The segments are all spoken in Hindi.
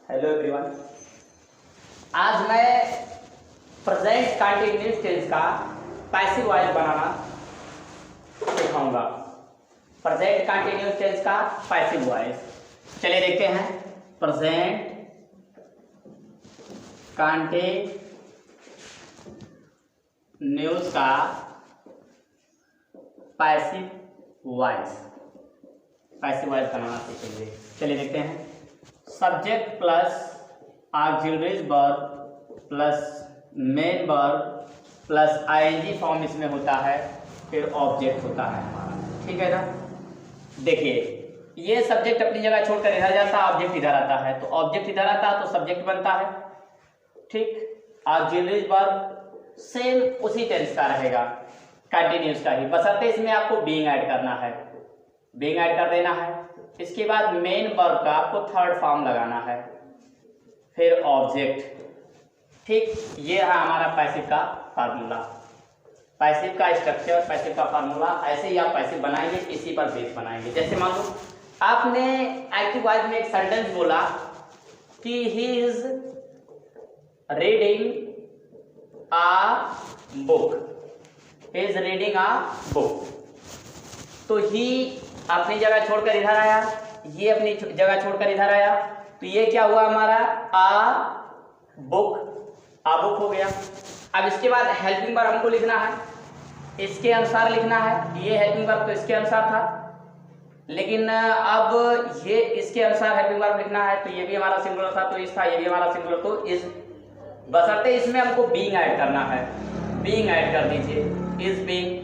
Hello everyone. आज मैं प्रेजेंट कंटिन्यूअस टेंस का पैसिव वॉइस बनाना सिखाऊंगा। प्रेजेंट कंटिन्यूअस टेंस का पैसिव वॉइस चलिए देखते हैं। प्रेजेंट कंटिन्यूअस का पैसिव वॉइस बनाना सीखेंगे। चलिए देखते हैं। Subject plus auxiliary verb plus main verb plus ING form इसमें होता है, फिर ऑब्जेक्ट होता है हमारा। ठीक है ना। देखिए, ये सब्जेक्ट अपनी जगह छोड़कर इधर जाता है, ऑब्जेक्ट इधर आता है, तो ऑब्जेक्ट इधर आता है तो सब्जेक्ट बनता है। ठीक। ऑक्सिलरी वर्ब सेम उसी टेंस का रहेगा, कंटिन्यूअस का ही, बशर्ते इसमें आपको बीइंग ऐड करना है, बीइंग ऐड कर देना है। इसके बाद मेन वर्ब का आपको थर्ड फॉर्म लगाना है, फिर ऑब्जेक्ट। ठीक। ये है हमारा पैसिव का फार्मूला, पैसिव का स्ट्रक्चर, पैसिव का फार्मूला। ऐसे ही आप पैसिव बनाएंगे, इसी पर बेस बनाएंगे। जैसे मान लो आपने एक्टिव वॉइस में एक सेंटेंस बोला कि he is reading a book, he is reading a book. तो ही अपनी जगह छोड़कर इधर आया, ये अपनी जगह छोड़कर इधर आया, तो ये क्या हुआ हमारा आ बुक हो गया। अब इसके बाद हेल्पिंग वर्ब हमको लिखना है, इसके अनुसार लिखना है। ये हेल्पिंग वर्ब तो इसके अनुसार था, लेकिन अब ये इसके अनुसार हेल्पिंग वर्ब लिखना है, तो ये भी हमारा सिंगुलर था तो इस था, ये भी हमारा सिंगुलर तो इस, बशर्ते इसमें हमको बीइंग ऐड करना है, बीइंग ऐड कर दीजिए, इज बीइंग।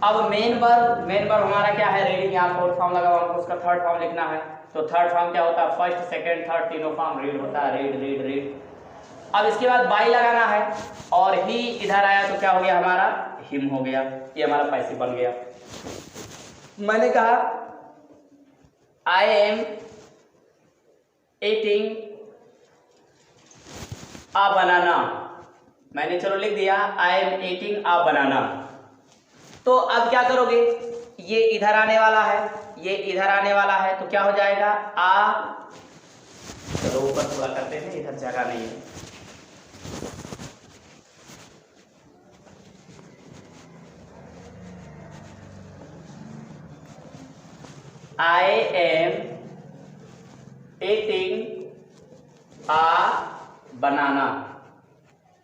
अब मेन वर्ब हमारा क्या है, रीडिंग। यहाँ फोर्थ फॉर्म लगा हुआ, हमको उसका थर्ड फॉर्म लिखना है, तो थर्ड फॉर्म क्या होता है, फर्स्ट सेकंड थर्ड तीनों फॉर्म रीड होता है, रीड रीड रीड। अब इसके बाद बाई लगाना है, और ही इधर आया तो क्या हो गया हमारा, हिम हो गया। ये हमारा पैसिव बन गया। मैंने कहा आई एम ईटिंग अ बनाना, मैंने चलो लिख दिया आई एम ईटिंग अ बनाना। तो अब क्या करोगे, ये इधर आने वाला है, ये इधर आने वाला है, तो क्या हो जाएगा आ। चलो ऊपर पूरा करते हैं, इधर जगह नहीं है। आई एम ईटिंग आ बनाना।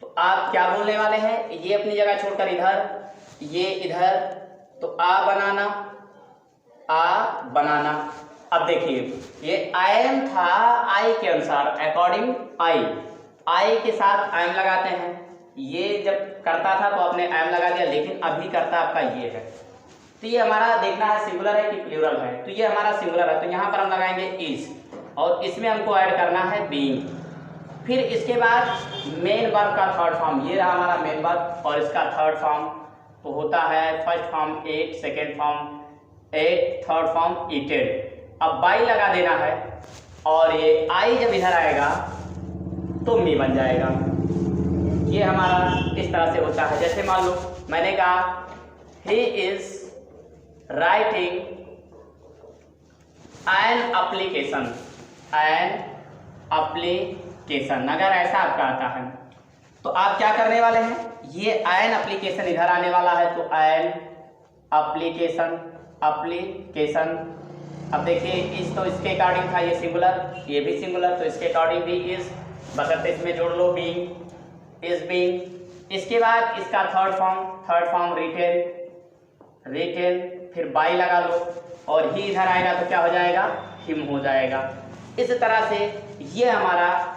तो आप क्या बोलने वाले हैं, ये अपनी जगह छोड़कर इधर, ये इधर, तो आ बनाना, आ बनाना। अब देखिए, ये आई एम था आई के अनुसार, अकॉर्डिंग आई के साथ आई एम लगाते हैं। ये जब करता था तो आपने आई एम लगा दिया, लेकिन अभी करता आपका ये है, तो ये हमारा देखना है सिंगुलर है कि प्लूरल है। तो ये हमारा सिंगुलर है, तो यहाँ पर हम लगाएंगे इज, और इसमें हमको ऐड करना है बीइंग। फिर इसके बाद मेन वर्ब का थर्ड फॉर्म, ये रहा हमारा मेन वर्ब, और इसका थर्ड फॉर्म तो होता है first form eat, second form ate, third form eated. अब बाई लगा देना है, और ये आई जब इधर आएगा तो मी बन जाएगा। ये हमारा इस तरह से होता है। जैसे मान लो मैंने कहा he is writing an application, अगर ऐसा आपका आता है तो आप क्या करने वाले हैं, ये एन एप्लीकेशन इधर आने वाला है, तो एन एप्लीकेशन। अब देखिए, इस तो इसके अकॉर्डिंग था, ये सिंगुलर, ये भी सिंगुलर, तो इसके अकॉर्डिंग भी इज, बशर्ते इसमें जोड़ लो बीइंग, इज बीइंग। इसके बाद इसका थर्ड फॉर्म रिटेन, फिर बाई लगा लो, और ही इधर आएगा तो क्या हो जाएगा, हिम हो जाएगा। इस तरह से ये हमारा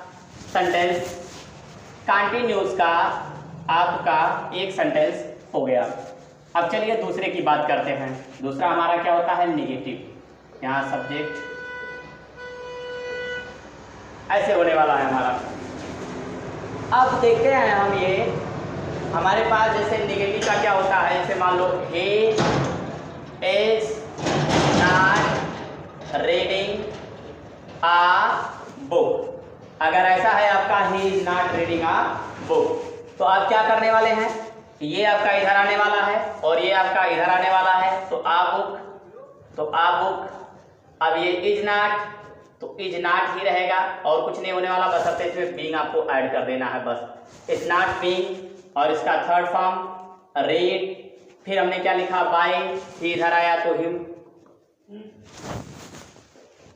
सेंटेंस कंटिन्यूअस का आपका एक सेंटेंस हो गया। अब चलिए दूसरे की बात करते हैं। दूसरा हमारा क्या होता है, नेगेटिव। यहाँ सब्जेक्ट ऐसे होने वाला है हमारा। अब देखते हैं हम, ये हमारे पास जैसे नेगेटिव का क्या होता है, जैसे मान लो he is not reading a book। अगर ऐसा है आपका he is not reading a book, तो आप क्या करने वाले हैं, ये आपका इधर आने वाला है और ये आपका इधर आने वाला है, तो आ बुक। अब ये इज नॉट, तो इज नॉट ही रहेगा और कुछ नहीं होने वाला, बशर्ते इसमें बीइंग आपको ऐड कर देना है बस। इज नॉट बीइंग और इसका थर्ड फॉर्म रीड, फिर हमने क्या लिखा बाय, ही इधर आया तो him.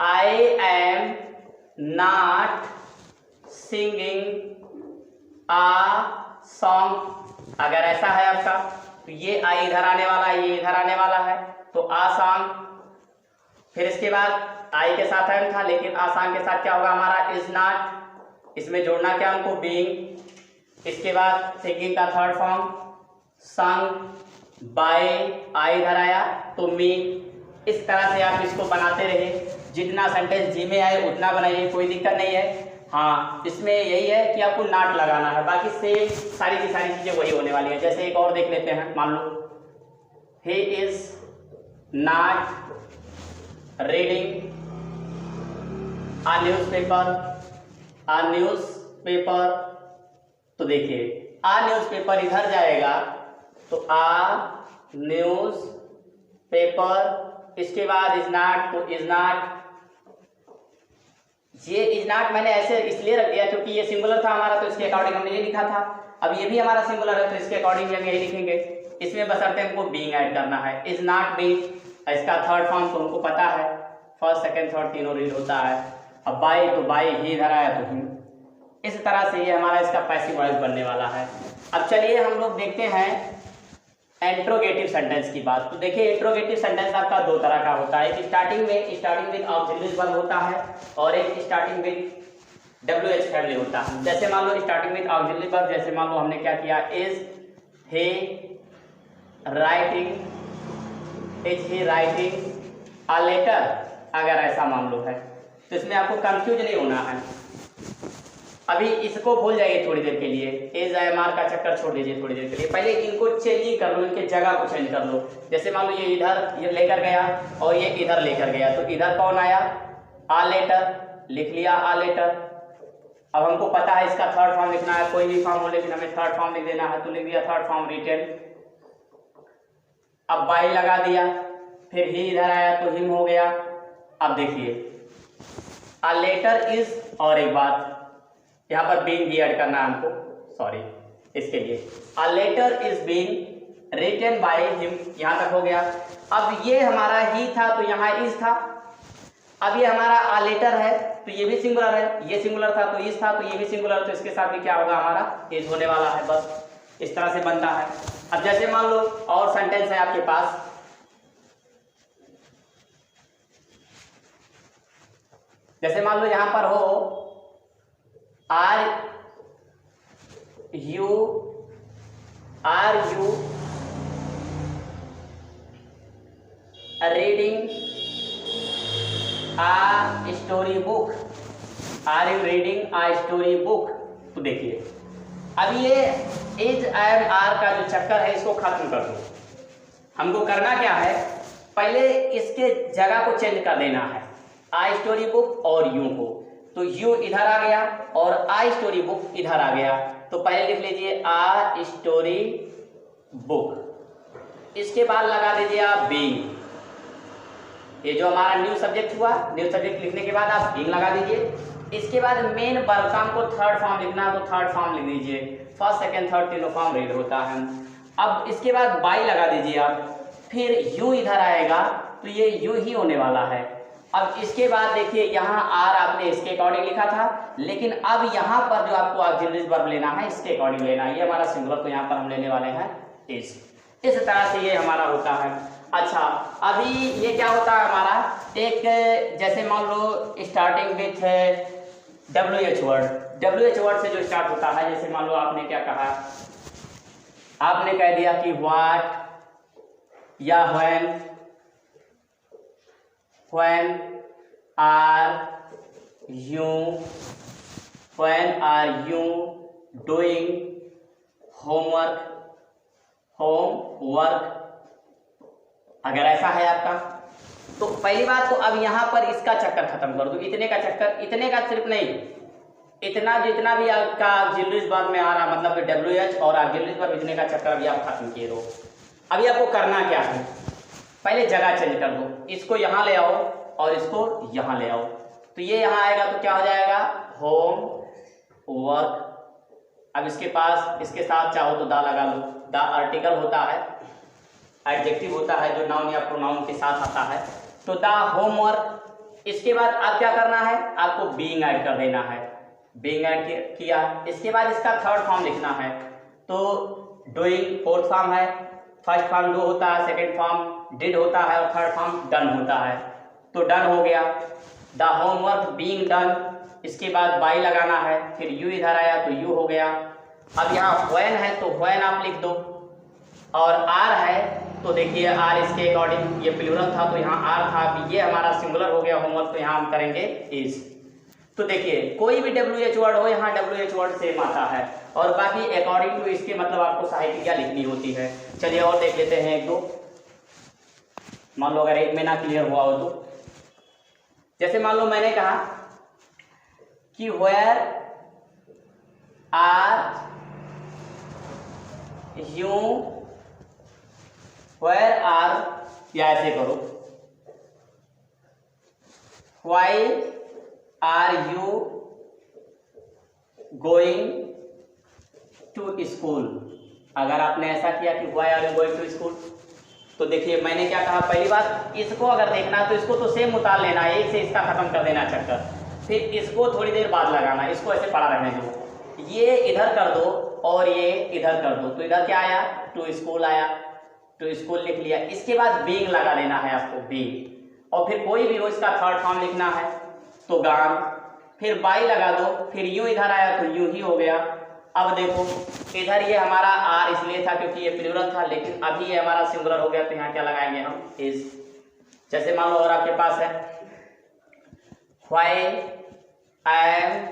I am not singing uh song, अगर ऐसा है आपका तो ये आई इधर आने वाला है, ये इधर आने वाला है, तो आ सॉन्ग। फिर इसके बाद आई के साथ एम था, लेकिन आसान के साथ क्या होगा हमारा इज नॉट, इसमें जोड़ना क्या हमको बीइंग। इसके बाद सिंगिंग का थर्ड फॉर्म संग बाय, आई इधर आया तो मी। इस तरह से आप इसको बनाते रहिए, जितना सेंटेंस जी में आए उतना बनाइए, कोई दिक्कत नहीं है। हाँ, इसमें यही है कि आपको नॉट लगाना है, बाकी सेम सारी की सारी चीजें वही होने वाली है। जैसे एक और देख लेते हैं, मान लो he is not reading a newspaper, a newspaper, तो देखिए आ न्यूज़पेपर इधर जाएगा तो आ न्यूज़ पेपर, इसके बाद इज नॉट तो इज नॉट। ये इज नॉट मैंने ऐसे इसलिए रख दिया क्योंकि ये सिंगुलर था हमारा, तो इसके अकॉर्डिंग हमने ये लिखा था। अब ये भी हमारा सिंगुलर है तो इसके अकॉर्डिंग हम यही लिखेंगे। इसमें बशर्ते हमको बीइंग ऐड करना है, इज नॉट बीइंग, इसका थर्ड फॉर्म तो हमको पता है, फर्स्ट सेकंड थर्ड तीनों रीड होता है। अब बाय तो बाय, ही इधर आया तो हिम। इस तरह से ये हमारा इसका पैसिव वॉइस बनने वाला है। अब चलिए हम लोग देखते हैं इंट्रोगेटिव सेंटेंस की बात। तो देखिए इंट्रोगेटिव सेंटेंस आपका दो तरह का होता है, एक स्टार्टिंग विद ऑक्सिलरी वर्ब होता है और एक स्टार्टिंग विद WH फैमिली होता है। जैसे मान लो स्टार्टिंग विद ऑक्सिलरी वर्ब, जैसे मान लो हमने क्या किया, is he writing a letter, अगर ऐसा मान लो है तो इसमें आपको कंफ्यूज नहीं होना है। अभी इसको भूल जाइए थोड़ी देर के लिए, एज IMR का चक्कर छोड़ दीजिए थोड़ी देर के लिए, पहले इनको चेंज ही कर लो, इनके जगह को चेंज कर लो। जैसे मान लो ये इधर ये लेकर गया और ये इधर लेकर गया, तो इधर कौन आया, आ लेटर, लिख लिया आ लेटर। अब हमको पता है इसका थर्ड फॉर्म लिखना है, कोई भी फॉर्म हो लेकिन हमें थर्ड फॉर्म लिख देना है, तो लिख दिया थर्ड फॉर्म रिटेन। अब बाई लगा दिया, फिर ही इधर आया तो हिम हो गया। अब देखिए आ लेटर इज, और एक बात यहाँ पर बीइंग भी ऐड करना है हमको, सॉरी इसके लिए a letter is being written by him, यहाँ तक हो गया। अब ये हमारा ही था तो यहाँ इज था, अब ये हमारा आ लेटर है तो ये भी सिंगुलर है, ये सिंगुलर था तो इज था, तो ये भी सिंगुलर, तो इसके साथ भी क्या होगा हमारा इज होने वाला है। बस इस तरह से बनता है। अब जैसे मान लो और सेंटेंस है आपके पास, जैसे मान लो यहां पर हो are you reading a story book, are you reading a story book. तो देखिए अब ये इज IMR का जो चक्कर है इसको खत्म कर दो। हमको करना क्या है, पहले इसके जगह को चेंज कर देना है, आ स्टोरी बुक और यू को, तो यू इधर आ गया और आ स्टोरी बुक इधर आ गया। तो पहले लिख लीजिए आ स्टोरी बुक, इसके बाद लगा दीजिए आप बीइंग। ये जो हमारा न्यू सब्जेक्ट हुआ, न्यू सब्जेक्ट लिखने के बाद आप बीइंग लगा दीजिए। इसके बाद मेन वर्ब का हमको थर्ड फॉर्म लिखना है तो थर्ड फॉर्म लिख दीजिए, फर्स्ट सेकंड थर्ड तीनों फॉर्म रीड होता है। अब इसके बाद बाई लगा दीजिए आप, फिर यू इधर आएगा तो ये यू ही होने वाला है। अब इसके बाद देखिए यहाँ आर आपने इसके अकॉर्डिंग लिखा था, लेकिन अब यहाँ पर जो आपको ऑक्सिलरी वर्ब लेना है इसके अकॉर्डिंग लेना है। ये हमारा सिंगुलर तो यहाँ पर हम लेने वाले हैं इस तरह से ये हमारा होता है। अच्छा अभी ये क्या होता है हमारा, एक जैसे मान लो स्टार्टिंग विथ WH वर्ड से जो स्टार्ट होता है, जैसे मान लो आपने क्या कहा, आपने कह दिया कि व्हाट या when are you doing homework, अगर ऐसा है आपका तो पहली बात तो अब यहाँ पर इसका चक्कर खत्म कर दो, इतने का चक्कर, इतने का सिर्फ नहीं, इतना जितना भी आपका ऑक्सिलरी वर्ब में आ रहा, मतलब WH और ऑक्सिलरी वर्ब, इतने का चक्कर अभी आप खत्म किए दो। अभी आपको करना क्या है, पहले जगह चेंज कर दो, इसको यहाँ ले आओ और इसको यहाँ ले आओ। तो ये यहाँ आएगा तो क्या हो जाएगा, होम वर्क। अब इसके पास इसके साथ चाहो तो दा लगा लो। दा आर्टिकल होता है, एडजेक्टिव होता है जो नाउन या प्रोनाउन के साथ आता है। तो द होमवर्क। इसके बाद आप क्या करना है, आपको बीइंग ऐड कर देना है। बीइंग ऐड किया, इसके बाद इसका थर्ड फॉर्म लिखना है। तो डूइंग फोर्थ फॉर्म है, फर्स्ट फॉर्म डू होता है, सेकेंड फॉर्म डिड होता है और थर्ड फॉर्म डन होता है। तो डन हो गया, द होमवर्क बीइंग डन। इसके बाद बाई लगाना है, फिर यू इधर आया तो यू हो गया। अब यहाँ व्हेन है तो व्हेन आप लिख दो, और आर है तो देखिए आर इसके अकॉर्डिंग, ये प्लूरल था तो यहाँ आर था, अभी ये हमारा सिंगुलर हो गया होमवर्क, तो यहाँ हम करेंगे इज। तो देखिए कोई भी WH वर्ड हो, यहाँ WH वर्ड सेम आता है, और बाकी अकॉर्डिंग टू इसके मतलब आपको साहित्य लिखनी होती है। चलिए और देख लेते हैं एक दो, मान लो अगर एक में ना क्लियर हुआ हो तो। जैसे मान लो मैंने कहा कि where are you, where are, या ऐसे करो why are you going to school. अगर आपने ऐसा किया कि why are you going to school, तो देखिए मैंने क्या कहा, पहली बात इसको अगर देखना है तो इसको तो सेम उतार लेना है, एक से इसका खत्म कर देना चक्कर, फिर इसको थोड़ी देर बाद लगाना, इसको ऐसे पड़ा रहने दो, ये इधर कर दो और ये इधर कर दो। तो इधर क्या आया, टू स्कूल आया, टू स्कूल लिख लिया। इसके बाद बीइंग लगा देना है आपको, बीइंग, और फिर कोई भी हो इसका थर्ड फॉर्म लिखना है तो गान, फिर बाई लगा दो, फिर यूं इधर आया तो यूं ही हो गया। अब देखो इधर ये हमारा आर इसलिए था क्योंकि ये प्लूरल था, लेकिन अभी ये हमारा सिंगुलर हो गया, तो यहाँ क्या लगाएंगे हम, इज। जैसे मान लो और आपके पास है व्हाई एम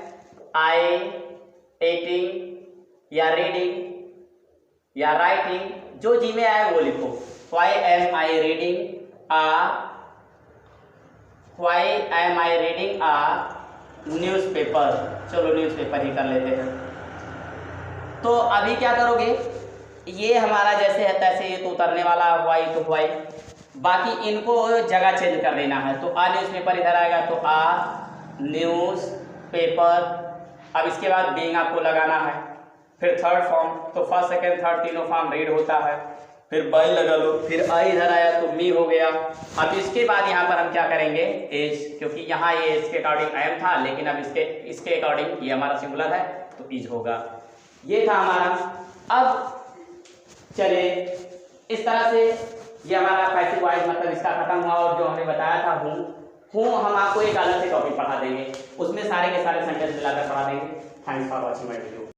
आई एटिंग या रीडिंग या राइटिंग, जो जी में आए वो लिखो। Why am I reading why am I reading newspaper. चलो न्यूज़पेपर ही कर लेते हैं। तो अभी क्या करोगे, ये हमारा जैसे है तैसे, ये तो उतरने वाला व्हाई तो व्हाई, बाकी इनको जगह चेंज कर देना है। तो आ न्यूज़पेपर इधर आएगा तो आ न्यूज़पेपर। अब इसके बाद बीइंग आपको लगाना है, फिर थर्ड फॉर्म, तो फर्स्ट सेकेंड थर्ड तीनों फॉर्म रीड होता है, फिर बाई लगा लो, फिर आई इधर आया तो मी हो गया। अब इसके बाद यहाँ पर हम क्या करेंगे, एज, क्योंकि यहाँ ये इसके अकॉर्डिंग एम था, लेकिन अब इसके अकॉर्डिंग ये हमारा सिंगुलर है तो इज होगा। ये था हमारा। अब चलिए इस तरह से ये हमारा पैसिव वॉइस मतलब इसका खत्म हुआ, और जो हमने बताया था हूँ हम आपको एक अलग से टॉपिक पढ़ा देंगे, उसमें सारे के सारे सेंटेंस मिलाकर पढ़ा देंगे। Thanks for watching my video.